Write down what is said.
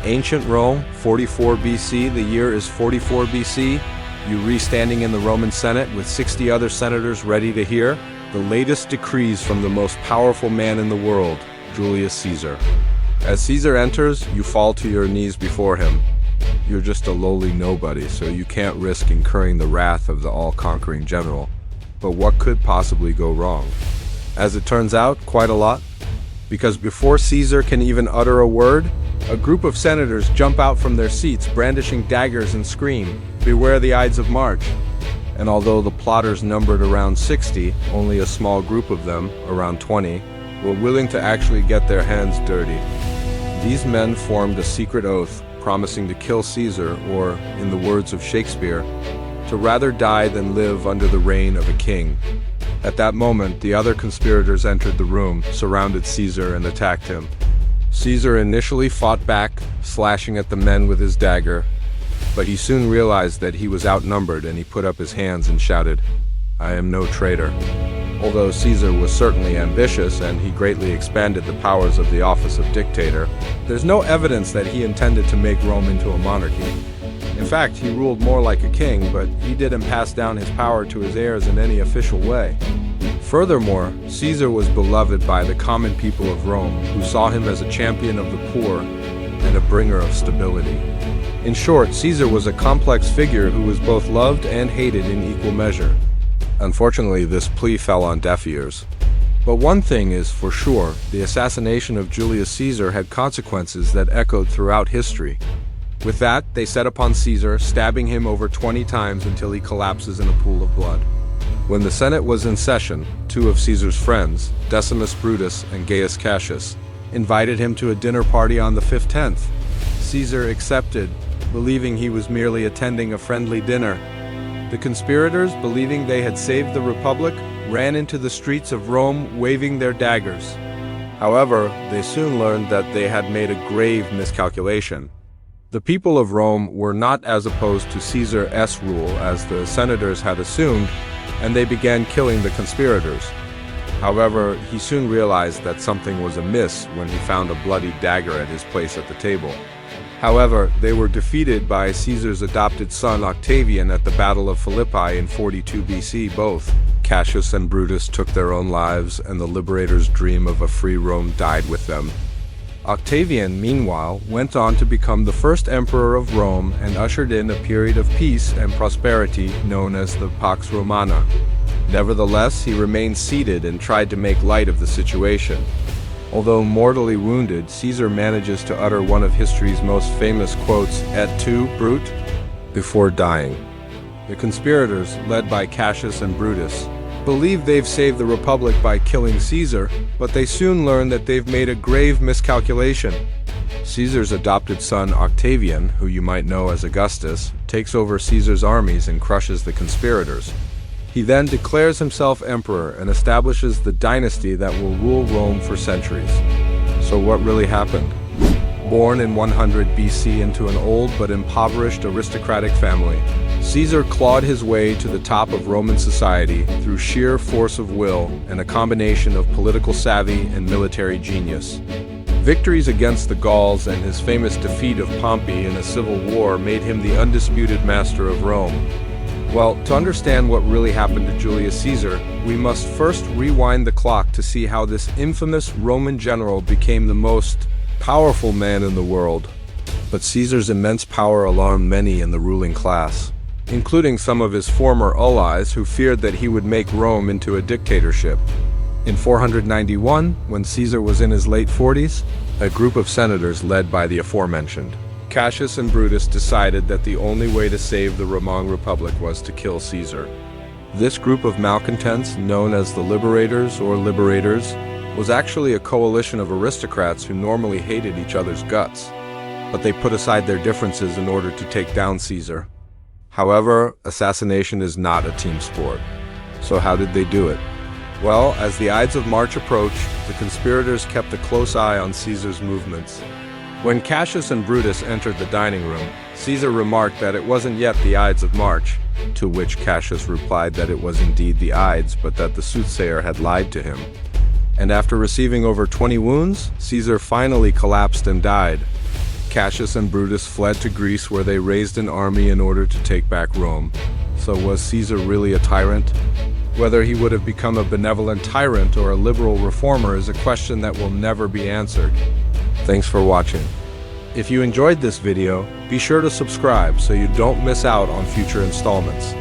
Ancient Rome, 44 BC, the year is 44 BC. You standing in the Roman Senate with 60 other senators ready to hear the latest decrees from the most powerful man in the world, Julius Caesar. As Caesar enters, you fall to your knees before him. You're just a lowly nobody, so you can't risk incurring the wrath of the all-conquering general. But what could possibly go wrong? As it turns out, quite a lot. Because before Caesar can even utter a word, a group of senators jump out from their seats brandishing daggers and scream, "Beware the Ides of March." And although the plotters numbered around 60, only a small group of them, around 20, were willing to actually get their hands dirty. These men formed a secret oath, promising to kill Caesar, or, in the words of Shakespeare, to rather die than live under the reign of a king. At that moment, the other conspirators entered the room, surrounded Caesar, and attacked him. Caesar initially fought back, slashing at the men with his dagger, but he soon realized that he was outnumbered and he put up his hands and shouted, "I am no traitor." Although Caesar was certainly ambitious and he greatly expanded the powers of the office of dictator, there's no evidence that he intended to make Rome into a monarchy. In fact, he ruled more like a king, but he didn't pass down his power to his heirs in any official way. Furthermore, Caesar was beloved by the common people of Rome, who saw him as a champion of the poor and a bringer of stability. In short, Caesar was a complex figure who was both loved and hated in equal measure. Unfortunately, this plea fell on deaf ears. But one thing is for sure, the assassination of Julius Caesar had consequences that echoed throughout history. With that, they set upon Caesar, stabbing him over 20 times until he collapses in a pool of blood. When the Senate was in session, two of Caesar's friends, Decimus Brutus and Gaius Cassius, invited him to a dinner party on the 15th. Caesar accepted, believing he was merely attending a friendly dinner. The conspirators, believing they had saved the Republic, ran into the streets of Rome waving their daggers. However, they soon learned that they had made a grave miscalculation. The people of Rome were not as opposed to Caesar's rule as the senators had assumed, and they began killing the conspirators. However, he soon realized that something was amiss when he found a bloody dagger at his place at the table. However, they were defeated by Caesar's adopted son Octavian at the Battle of Philippi in 42 BC. Both Cassius and Brutus took their own lives, and the liberators' dream of a free Rome died with them. Octavian, meanwhile, went on to become the first emperor of Rome and ushered in a period of peace and prosperity known as the Pax Romana. Nevertheless, he remained seated and tried to make light of the situation. Although mortally wounded, Caesar manages to utter one of history's most famous quotes, "Et tu, Brute?" before dying. The conspirators, led by Cassius and Brutus, believe they've saved the Republic by killing Caesar, but they soon learn that they've made a grave miscalculation. Caesar's adopted son Octavian, who you might know as Augustus, takes over Caesar's armies and crushes the conspirators. He then declares himself emperor and establishes the dynasty that will rule Rome for centuries. So what really happened? Born in 100 BC into an old but impoverished aristocratic family, Caesar clawed his way to the top of Roman society through sheer force of will and a combination of political savvy and military genius. Victories against the Gauls and his famous defeat of Pompey in a civil war made him the undisputed master of Rome. Well, to understand what really happened to Julius Caesar, we must first rewind the clock to see how this infamous Roman general became the most powerful man in the world. But Caesar's immense power alarmed many in the ruling class, including some of his former allies who feared that he would make Rome into a dictatorship. In 491, when Caesar was in his late 40s, a group of senators led by the aforementioned Cassius and Brutus decided that the only way to save the Roman Republic was to kill Caesar. This group of malcontents, known as the Liberators or Liberators, was actually a coalition of aristocrats who normally hated each other's guts, but they put aside their differences in order to take down Caesar. However, assassination is not a team sport. So how did they do it? Well, as the Ides of March approached, the conspirators kept a close eye on Caesar's movements. When Cassius and Brutus entered the dining room, Caesar remarked that it wasn't yet the Ides of March, to which Cassius replied that it was indeed the Ides, but that the soothsayer had lied to him. And after receiving over 20 wounds, Caesar finally collapsed and died. Cassius and Brutus fled to Greece, where they raised an army in order to take back Rome. So was Caesar really a tyrant? Whether he would have become a benevolent tyrant or a liberal reformer is a question that will never be answered. Thanks for watching. If you enjoyed this video, be sure to subscribe so you don't miss out on future installments.